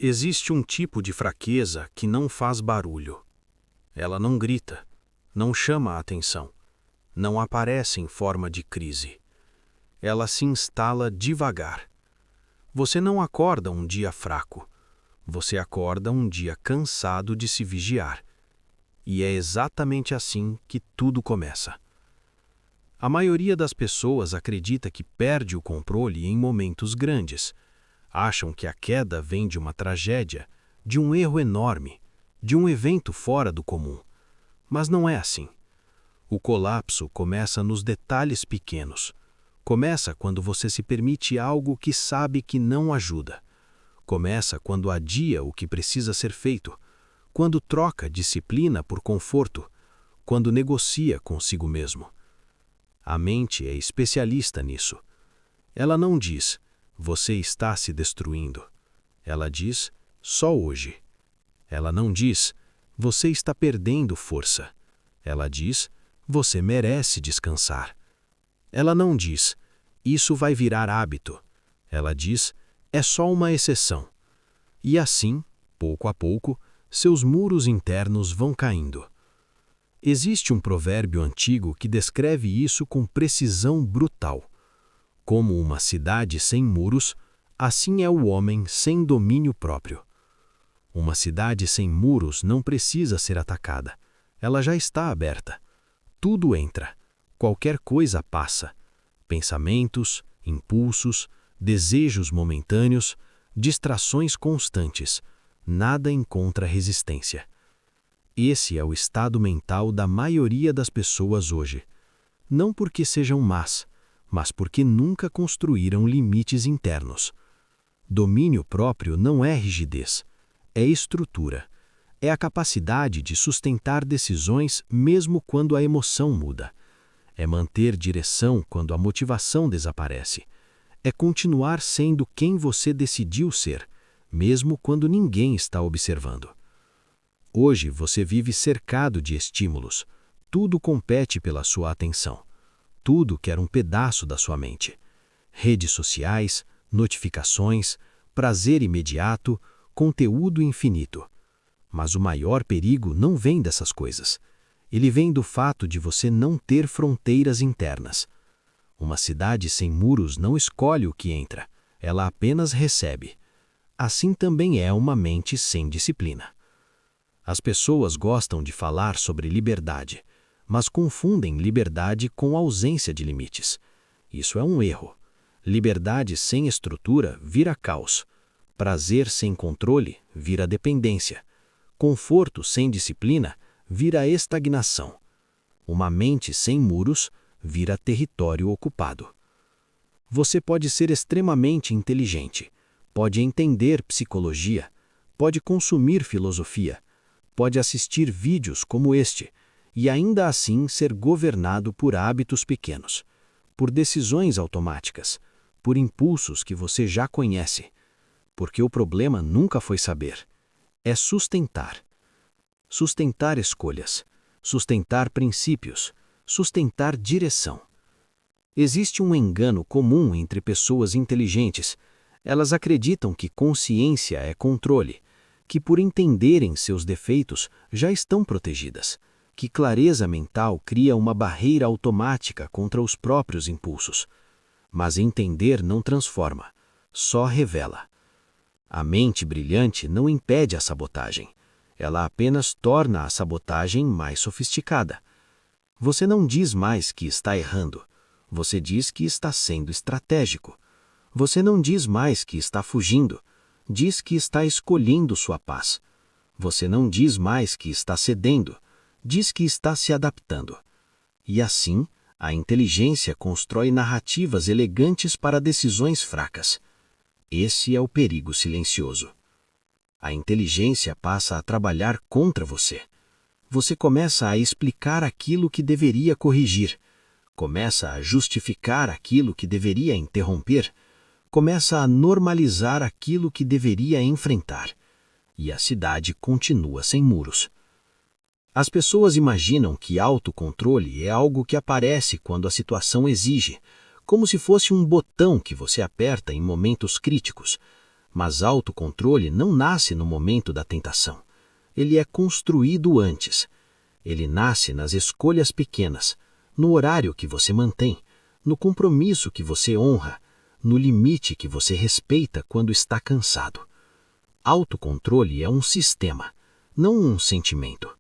Existe um tipo de fraqueza que não faz barulho. Ela não grita, não chama a atenção, não aparece em forma de crise. Ela se instala devagar. Você não acorda um dia fraco. Você acorda um dia cansado de se vigiar. E é exatamente assim que tudo começa. A maioria das pessoas acredita que perde o controle em momentos grandes. Acham que a queda vem de uma tragédia, de um erro enorme, de um evento fora do comum. Mas não é assim. O colapso começa nos detalhes pequenos. Começa quando você se permite algo que sabe que não ajuda. Começa quando adia o que precisa ser feito, quando troca disciplina por conforto, quando negocia consigo mesmo. A mente é especialista nisso. Ela não diz, você está se destruindo. Ela diz, só hoje. Ela não diz, você está perdendo força. Ela diz, você merece descansar. Ela não diz, isso vai virar hábito. Ela diz, é só uma exceção. E assim, pouco a pouco, seus muros internos vão caindo. Existe um provérbio antigo que descreve isso com precisão brutal. Como uma cidade sem muros, assim é o homem sem domínio próprio. Uma cidade sem muros não precisa ser atacada. Ela já está aberta. Tudo entra. Qualquer coisa passa. Pensamentos, impulsos, desejos momentâneos, distrações constantes. Nada encontra resistência. Esse é o estado mental da maioria das pessoas hoje. Não porque sejam más, mas porque nunca construíram limites internos. Domínio próprio não é rigidez, é estrutura. É a capacidade de sustentar decisões mesmo quando a emoção muda. É manter direção quando a motivação desaparece. É continuar sendo quem você decidiu ser, mesmo quando ninguém está observando. Hoje você vive cercado de estímulos. Tudo compete pela sua atenção. Tudo quer um pedaço da sua mente. Redes sociais, notificações, prazer imediato, conteúdo infinito. Mas o maior perigo não vem dessas coisas. Ele vem do fato de você não ter fronteiras internas. Uma cidade sem muros não escolhe o que entra, ela apenas recebe. Assim também é uma mente sem disciplina. As pessoas gostam de falar sobre liberdade, mas confundem liberdade com ausência de limites. Isso é um erro. Liberdade sem estrutura vira caos. Prazer sem controle vira dependência. Conforto sem disciplina vira estagnação. Uma mente sem muros vira território ocupado. Você pode ser extremamente inteligente, pode entender psicologia, pode consumir filosofia, pode assistir vídeos como este e ainda assim ser governado por hábitos pequenos, por decisões automáticas, por impulsos que você já conhece. Porque o problema nunca foi saber, é sustentar. Sustentar escolhas, sustentar princípios, sustentar direção. Existe um engano comum entre pessoas inteligentes. Elas acreditam que consciência é controle, que por entenderem seus defeitos já estão protegidas, que clareza mental cria uma barreira automática contra os próprios impulsos. Mas entender não transforma, só revela. A mente brilhante não impede a sabotagem, ela apenas torna a sabotagem mais sofisticada. Você não diz mais que está errando, você diz que está sendo estratégico. Você não diz mais que está fugindo, diz que está escolhendo sua paz. Você não diz mais que está cedendo, diz que está se adaptando. E assim, a inteligência constrói narrativas elegantes para decisões fracas. Esse é o perigo silencioso. A inteligência passa a trabalhar contra você. Você começa a explicar aquilo que deveria corrigir, começa a justificar aquilo que deveria interromper, começa a normalizar aquilo que deveria enfrentar. E a cidade continua sem muros. As pessoas imaginam que autocontrole é algo que aparece quando a situação exige, como se fosse um botão que você aperta em momentos críticos. Mas autocontrole não nasce no momento da tentação. Ele é construído antes. Ele nasce nas escolhas pequenas, no horário que você mantém, no compromisso que você honra, no limite que você respeita quando está cansado. Autocontrole é um sistema, não um sentimento.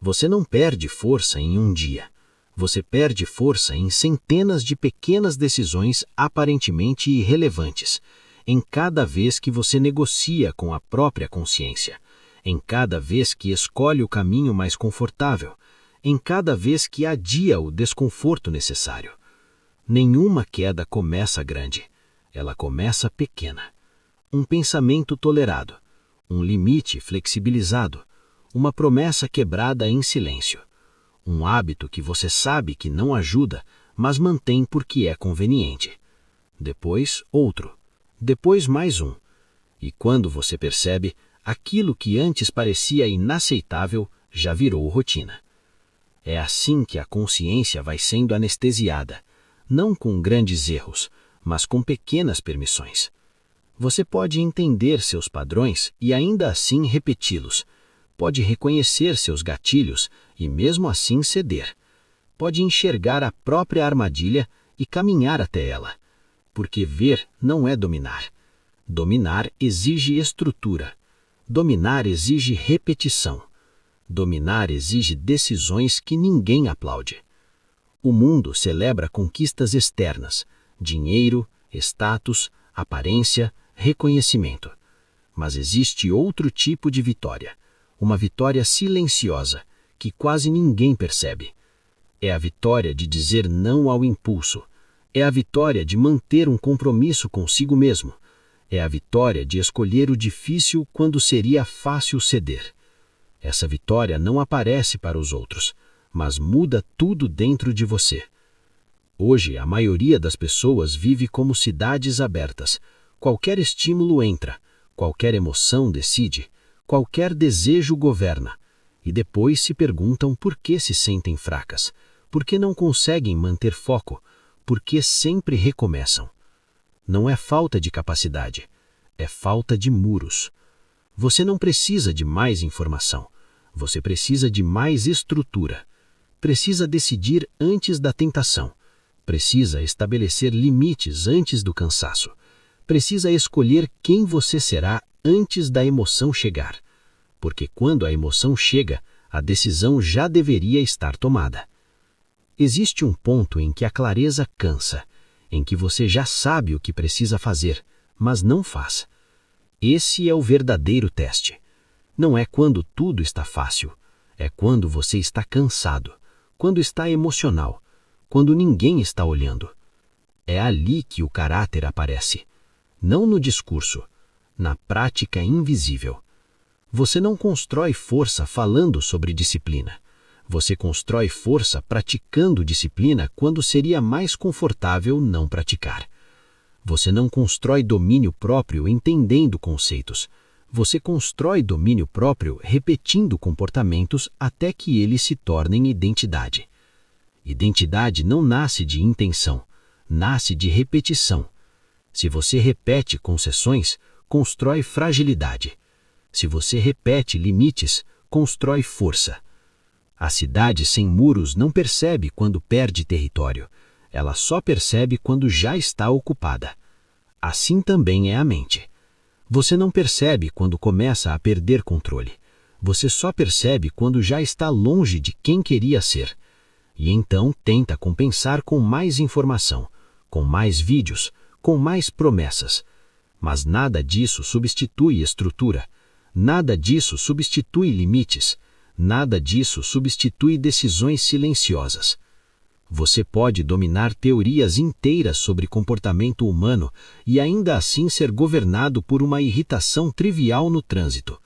Você não perde força em um dia. Você perde força em centenas de pequenas decisões aparentemente irrelevantes, em cada vez que você negocia com a própria consciência, em cada vez que escolhe o caminho mais confortável, em cada vez que adia o desconforto necessário. Nenhuma queda começa grande, ela começa pequena. Um pensamento tolerado, um limite flexibilizado, uma promessa quebrada em silêncio. Um hábito que você sabe que não ajuda, mas mantém porque é conveniente. Depois, outro. Depois, mais um. E quando você percebe, aquilo que antes parecia inaceitável já virou rotina. É assim que a consciência vai sendo anestesiada, não com grandes erros, mas com pequenas permissões. Você pode entender seus padrões e ainda assim repeti-los. Pode reconhecer seus gatilhos e mesmo assim ceder. Pode enxergar a própria armadilha e caminhar até ela. Porque ver não é dominar. Dominar exige estrutura. Dominar exige repetição. Dominar exige decisões que ninguém aplaude. O mundo celebra conquistas externas, dinheiro, status, aparência, reconhecimento. Mas existe outro tipo de vitória, uma vitória silenciosa, que quase ninguém percebe. É a vitória de dizer não ao impulso. É a vitória de manter um compromisso consigo mesmo. É a vitória de escolher o difícil quando seria fácil ceder. Essa vitória não aparece para os outros, mas muda tudo dentro de você. Hoje, a maioria das pessoas vive como cidades abertas. Qualquer estímulo entra, qualquer emoção decide, qualquer desejo governa. E depois se perguntam por que se sentem fracas, por que não conseguem manter foco, por que sempre recomeçam. Não é falta de capacidade, é falta de muros. Você não precisa de mais informação, você precisa de mais estrutura. Precisa decidir antes da tentação. Precisa estabelecer limites antes do cansaço. Precisa escolher quem você será antes da emoção chegar. Porque quando a emoção chega, a decisão já deveria estar tomada. Existe um ponto em que a clareza cansa, em que você já sabe o que precisa fazer, mas não faz. Esse é o verdadeiro teste. Não é quando tudo está fácil, é quando você está cansado, quando está emocional, quando ninguém está olhando. É ali que o caráter aparece. Não no discurso, na prática invisível. Você não constrói força falando sobre disciplina. Você constrói força praticando disciplina quando seria mais confortável não praticar. Você não constrói domínio próprio entendendo conceitos. Você constrói domínio próprio repetindo comportamentos até que eles se tornem identidade. Identidade não nasce de intenção, nasce de repetição. Se você repete concessões, constrói fragilidade. Se você repete limites, constrói força. A cidade sem muros não percebe quando perde território. Ela só percebe quando já está ocupada. Assim também é a mente. Você não percebe quando começa a perder controle. Você só percebe quando já está longe de quem queria ser. E então tenta compensar com mais informação, com mais vídeos, com mais promessas. Mas nada disso substitui estrutura. Nada disso substitui limites. Nada disso substitui decisões silenciosas. Você pode dominar teorias inteiras sobre comportamento humano e ainda assim ser governado por uma irritação trivial no trânsito.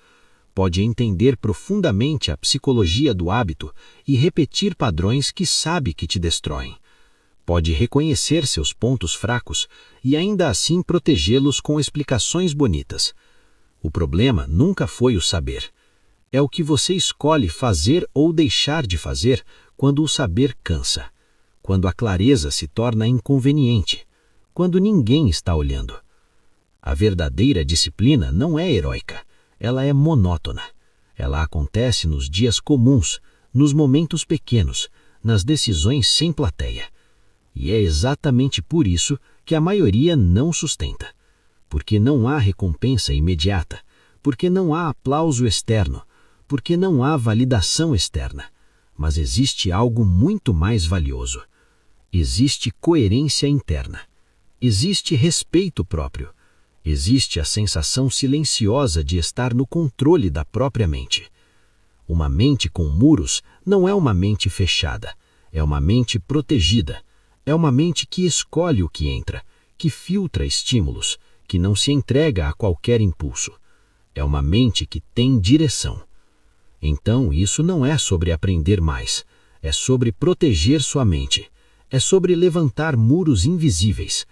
Pode entender profundamente a psicologia do hábito e repetir padrões que sabe que te destroem. Pode reconhecer seus pontos fracos e ainda assim protegê-los com explicações bonitas. O problema nunca foi o saber. É o que você escolhe fazer ou deixar de fazer quando o saber cansa, quando a clareza se torna inconveniente, quando ninguém está olhando. A verdadeira disciplina não é heróica, ela é monótona. Ela acontece nos dias comuns, nos momentos pequenos, nas decisões sem plateia. E é exatamente por isso que a maioria não sustenta. Porque não há recompensa imediata, porque não há aplauso externo, porque não há validação externa. Mas existe algo muito mais valioso. Existe coerência interna. Existe respeito próprio. Existe a sensação silenciosa de estar no controle da própria mente. Uma mente com muros não é uma mente fechada, é uma mente protegida. É uma mente que escolhe o que entra, que filtra estímulos, que não se entrega a qualquer impulso. É uma mente que tem direção. Então, isso não é sobre aprender mais, é sobre proteger sua mente, é sobre levantar muros invisíveis,